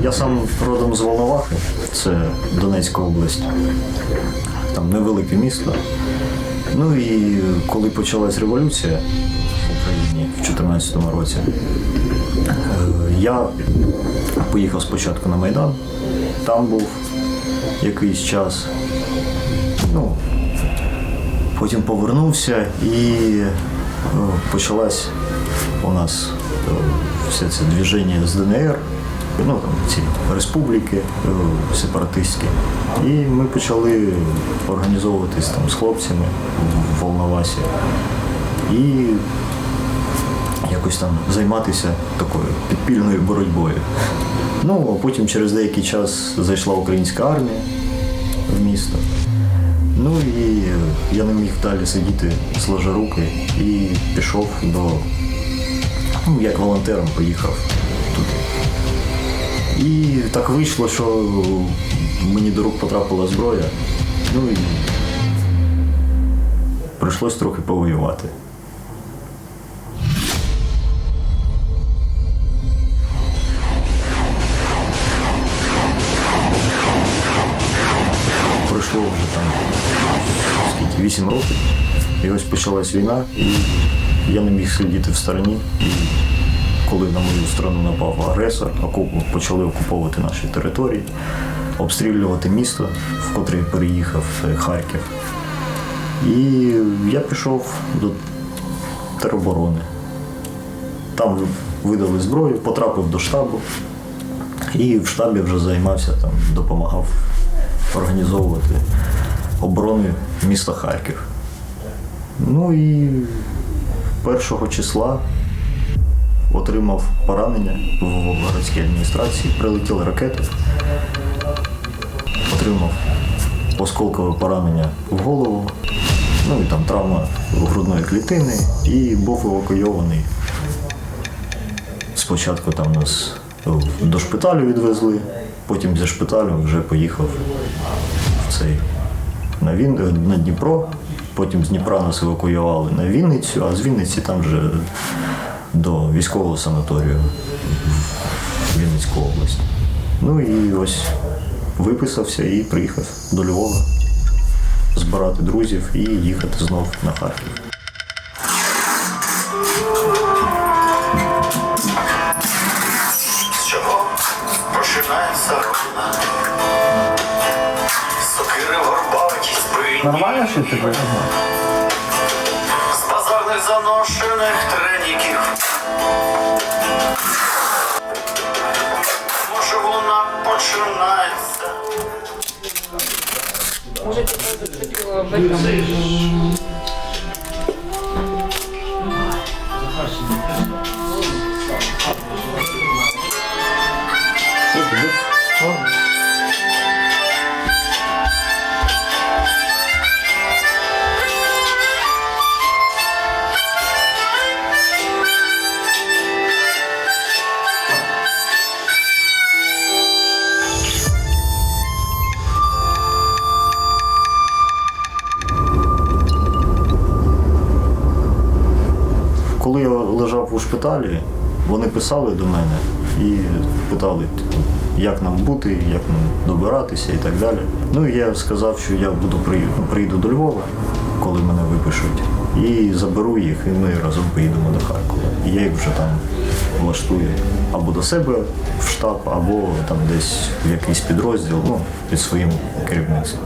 Я сам родом з Волновахи, це Донецька область. Там невелике місто. Ну і коли почалась революція в Україні в 2014 році, я поїхав спочатку на Майдан, там був якийсь час. Ну, потім повернувся і почалась у нас все це движення з ДНР, ну там ці республіки сепаратистські. І ми почали організовуватись там з хлопцями в Волновасі і якось там займатися такою підпільною боротьбою. Ну, а потім через деякий час зайшла українська армія в місто. Ну і я не міг далі сидіти, сложа руки, і пішов до, ну, як волонтером поїхав туди. І так вийшло, що мені до рук потрапила зброя, ну і прийшлось трохи повоювати. Пройшло вже там 8 років, і ось почалась війна, і я не міг сидіти в стороні. І коли на мою страну напав агресор, почали окуповувати наші території, обстрілювати місто, в котре переїхав, Харків. І я пішов до тероборони. Там видали зброю, потрапив до штабу, і в штабі вже займався, там, допомагав організовувати оборону міста Харків. Ну і 1 числа отримав поранення в Волгоградській адміністрації, прилетіли ракети, отримав осколкове поранення в голову, ну і там травма грудної клітини, і був евакуйований. Спочатку там нас до шпиталю відвезли, потім зі шпиталю вже поїхав на Дніпро, потім з Дніпра нас евакуювали на Вінницю, а з Вінниці там вже до військового санаторію в Вінницьку область. Ну і ось виписався і приїхав до Львова збирати друзів і їхати знов на Харків. З чого починається руна? Сокири в горбатій спині. Нормально, що ти говориш? З базарних заношених треніків. Може вона починається. Может, я зацепила в этом. Коли я лежав у шпиталі, вони писали до мене і питали, як нам бути, як нам добиратися і так далі. Ну і я сказав, що я приїду до Львова, коли мене випишуть, і заберу їх, і ми разом поїдемо до Харкова. І я їх вже там влаштую або до себе в штаб, або там десь в якийсь підрозділ, ну, під своїм керівництвом.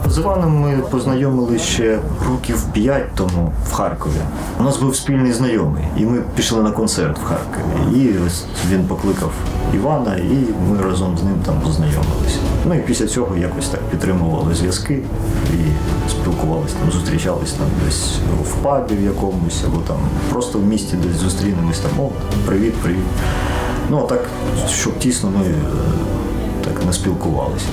З Іваном ми познайомилися ще років 5 тому в Харкові. У нас був спільний знайомий, і ми пішли на концерт в Харкові. І ось він покликав Івана, і ми разом з ним там познайомилися. Ну і після цього якось так підтримували зв'язки і спілкувалися, там, зустрічались там десь в пабі в якомусь, або там просто в місті десь зустрінемось, там, о, привіт. Ну а так, щоб тісно ми так не спілкувалися.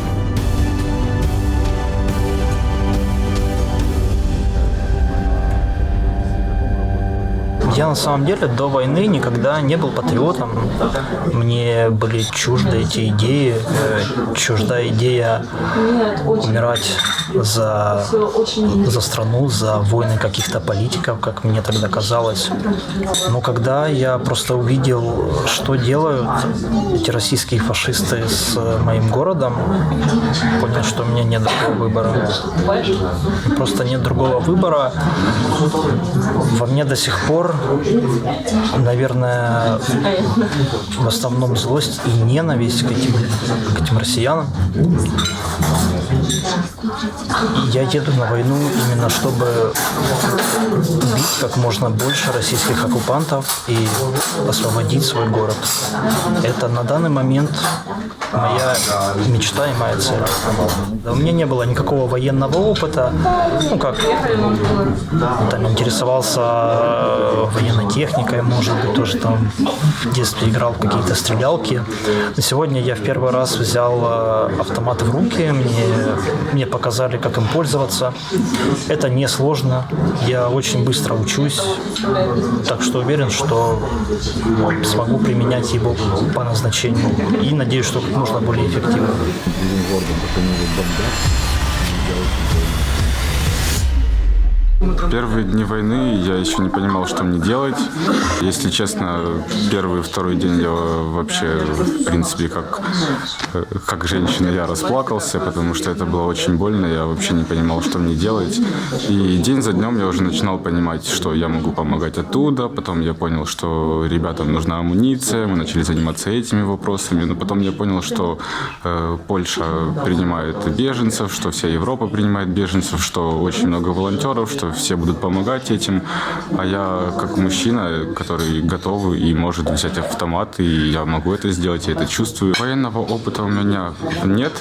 Я на самом деле до войны никогда не был патриотом. Мне были чужды эти идеи, чужда идея умирать за страну, за войны каких-то политиков, как мне тогда казалось. Но когда я просто увидел, что делают эти российские фашисты с моим городом, понял, что у меня нет другого выбора. Просто нет другого выбора. Во мне до сих пор, наверное, в основном злость и ненависть к этим россиянам. И я еду на войну именно чтобы убить как можно больше российских оккупантов и освободить свой город. Это на данный момент моя мечта и моя цель. У меня не было никакого военного опыта. Ну, как там интересовался военной техникой, может быть, тоже там в детстве играл в какие-то стрелялки. Но сегодня я в первый раз взял автомат в руки, мне показали, как им пользоваться. Это несложно, я очень быстро учусь, так что уверен, что смогу применять его по назначению и надеюсь, что как можно более эффективно. Первые дни войны я еще не понимал, что мне делать. Если честно, первый и второй день я вообще, в принципе, как женщина, я расплакался, потому что это было очень больно, я вообще не понимал, что мне делать. И день за днем я уже начинал понимать, что я могу помогать оттуда. Потом я понял, что ребятам нужна амуниция, мы начали заниматься этими вопросами. Но потом я понял, что Польша принимает беженцев, что вся Европа принимает беженцев, что очень много волонтеров, что все будут помогать этим, а я как мужчина, который готов и может взять автомат, и я могу это сделать, я это чувствую. Военного опыта у меня нет,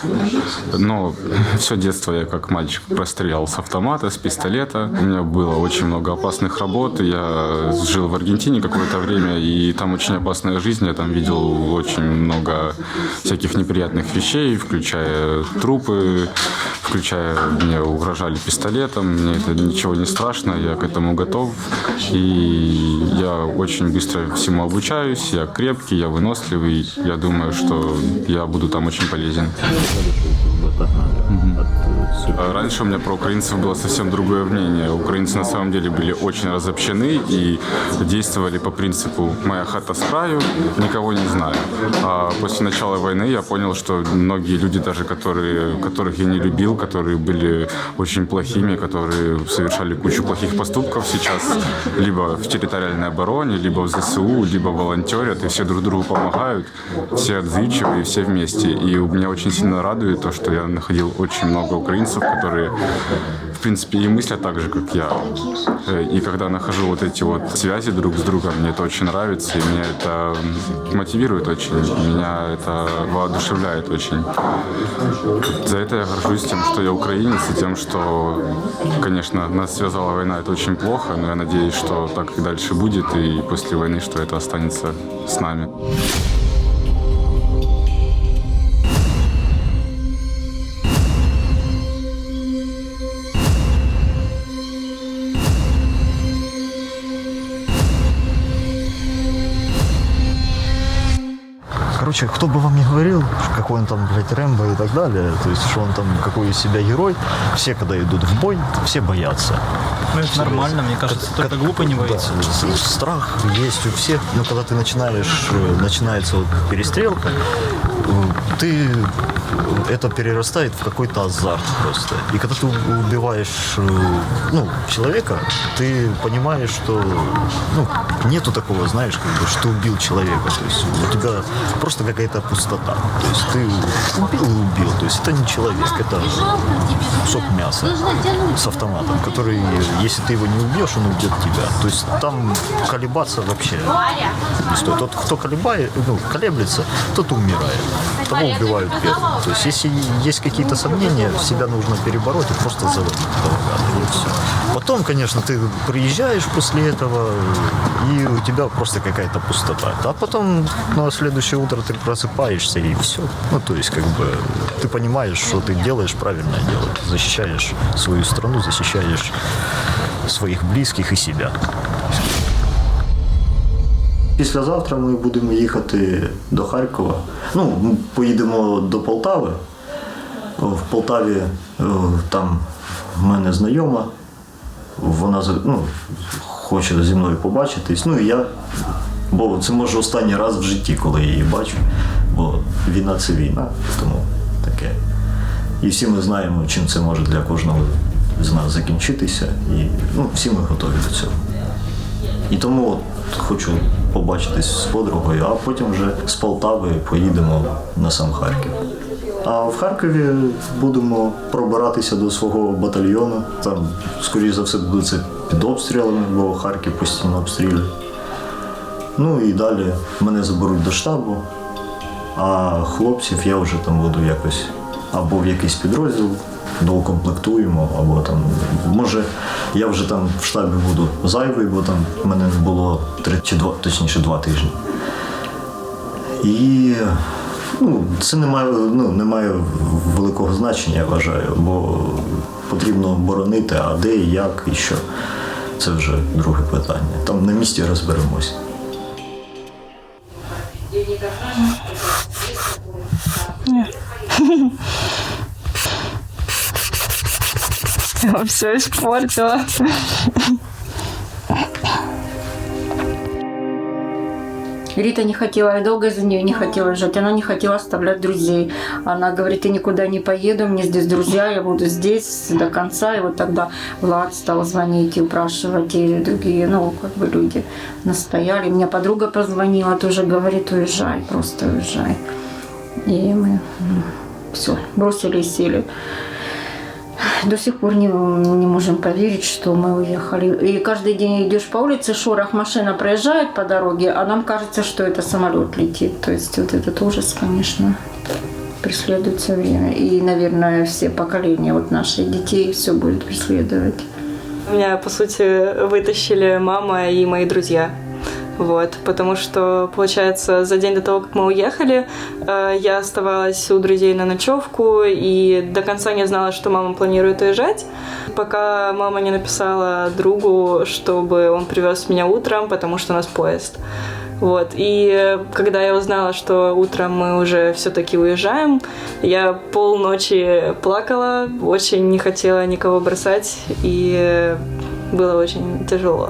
но все детство я как мальчик прострелял с автомата, с пистолета. У меня было очень много опасных работ, я жил в Аргентине какое-то время, и там очень опасная жизнь, я там видел очень много всяких неприятных вещей, включая трупы, включая мне угрожали пистолетом, мне это ничего не страшно, я к этому готов, и я очень быстро всему обучаюсь, я крепкий, я выносливый, я думаю, что я буду там очень полезен. Раньше у меня про украинцев было совсем другое мнение. Украинцы на самом деле были очень разобщены и действовали по принципу «моя хата с краю, никого не знаю». А после начала войны я понял, что многие люди, даже которых я не любил, которые были очень плохими, которые совершали кучу плохих поступков сейчас, либо в территориальной обороне, либо в ЗСУ, либо волонтерят, и все друг другу помогают, все отзывчивые, все вместе. И меня очень сильно радует то, что я находил очень много украинцев, которые, в принципе, и мыслят так же, как я. И когда нахожу вот эти вот связи друг с другом, мне это очень нравится, и меня это мотивирует очень, меня это воодушевляет очень. За это я горжусь тем, что я украинец, и тем, что, конечно, нас связала война, это очень плохо, но я надеюсь, что так и дальше будет, и после войны, что это останется с нами. Короче, кто бы вам ни говорил, какой он там, блядь, Рэмбо и так далее, то есть, что он там, какой из себя герой, все, когда идут в бой, все боятся. Ну, это нормально, мне кажется, только глупо не боится. Да, страх есть у всех, но когда ты начинается вот перестрелка, это перерастает в какой-то азарт просто. И когда ты убиваешь человека, ты понимаешь, что нету такого, знаешь, как бы, что убил человека. То есть у тебя просто какая-то пустота. То есть ты убил. То есть это не человек, это кусок мяса с автоматом, который, если ты его не убьешь, он убьет тебя. То есть там колебаться вообще не стоит. Тот, кто колеблется, тот умирает. Того убивают первым. То есть если есть какие-то сомнения, себя нужно перебороть и просто заводить и все. Потом, конечно, ты приезжаешь после этого, и у тебя просто какая-то пустота. А потом на следующее утро ты просыпаешься, и все. То есть, как бы, ты понимаешь, что ты делаешь правильное дело. Защищаешь свою страну, защищаешь своих близких и себя. Післязавтра ми будемо їхати до Харкова. Ну, ми поїдемо до Полтави. В Полтаві там в мене знайома. Вона хоче зі мною побачитись. Ну і я, бо це може останній раз в житті, коли я її бачу. Бо війна – це війна, тому таке. І всі ми знаємо, чим це може для кожного з нас закінчитися. І всі ми готові до цього. І тому хочу побачитись з подругою, а потім вже з Полтави поїдемо на сам Харків. А в Харкові будемо пробиратися до свого батальйону. Там, скоріш за все, буде це під обстрілами, бо Харків постійно обстрілює. Ну і далі мене заберуть до штабу, а хлопців я вже там буду якось або в якийсь підрозділ доукомплектуємо, або там, може, я вже там в штабі буду зайвий, бо там мене не було 2 тижні. І це не має великого значення, я вважаю, бо потрібно боронити, а де, і як, і що. Це вже друге питання. Там на місці розберемось. Я все испортила. Рита не хотела, я долго за нее не хотела жить. Она не хотела оставлять друзей. Она говорит, я никуда не поеду, мне здесь друзья, я буду здесь до конца. И вот тогда Влад стал звонить и упрашивать, и другие, люди настояли. Мне подруга позвонила, тоже говорит, уезжай, просто уезжай. И мы все, бросили и сели. До сих пор не можем поверить, что мы уехали. И каждый день идешь по улице, шорох, машина проезжает по дороге, а нам кажется, что это самолет летит. То есть вот этот ужас, конечно, преследует все время. И, наверное, все поколения наших детей все будет преследовать. Меня, по сути, вытащили мама и мои друзья. Потому что, получается, за день до того, как мы уехали, я оставалась у друзей на ночевку и до конца не знала, что мама планирует уезжать, пока мама не написала другу, чтобы он привез меня утром, потому что у нас поезд. И когда я узнала, что утром мы уже все-таки уезжаем, я полночи плакала, очень не хотела никого бросать, и было очень тяжело.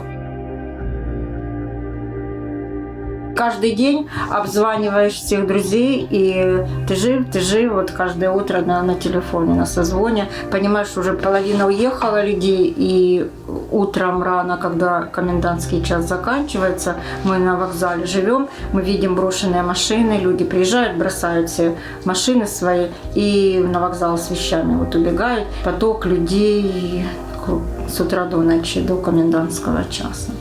Каждый день обзваниваешь всех друзей, и ты жив, каждое утро на телефоне, на созвоне. Понимаешь, уже половина уехала людей, и утром рано, когда комендантский час заканчивается, мы на вокзале живем, мы видим брошенные машины, люди приезжают, бросают все машины свои, и на вокзал с вещами убегают. Поток людей с утра до ночи, до комендантского часа.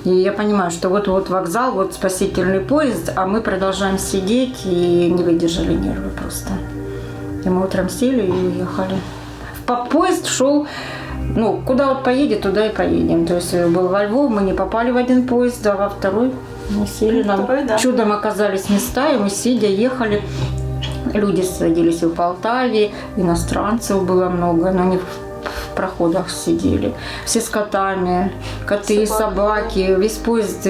И я понимаю, что вот вокзал, спасительный поезд, а мы продолжаем сидеть и не выдержали нервы просто. И мы утром сели и уехали. Поезд шел, куда поедет, туда и поедем. То есть был во Львов, мы не попали в один поезд, а во второй мы сели. Нам чудом оказались места, и мы сидя ехали. Люди садились и в Полтаве, иностранцев было много, но не в проходах сидели. Все с котами, коты, собаки, весь поезд.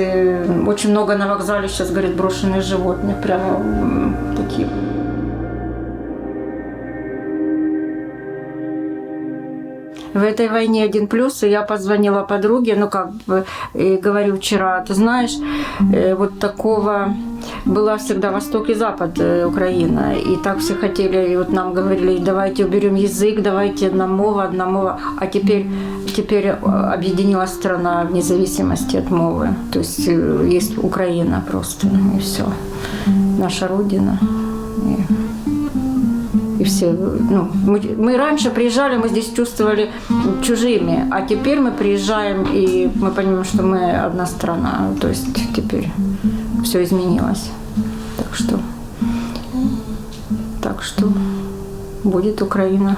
Очень много на вокзале сейчас, говорят, брошенных животных. Прямо такие. В этой войне один плюс, и я позвонила подруге, и говорю вчера, ты знаешь, такого была всегда Восток и Запад Украина, и так все хотели, и нам говорили, давайте уберем язык, давайте одна мова, а теперь объединилась страна вне зависимости от мовы, то есть есть Украина просто, и все, наша Родина. И все, мы раньше приезжали, мы здесь чувствовали чужими, а теперь мы приезжаем, и мы понимаем, что мы одна страна. То есть теперь все изменилось. Так что будет Украина.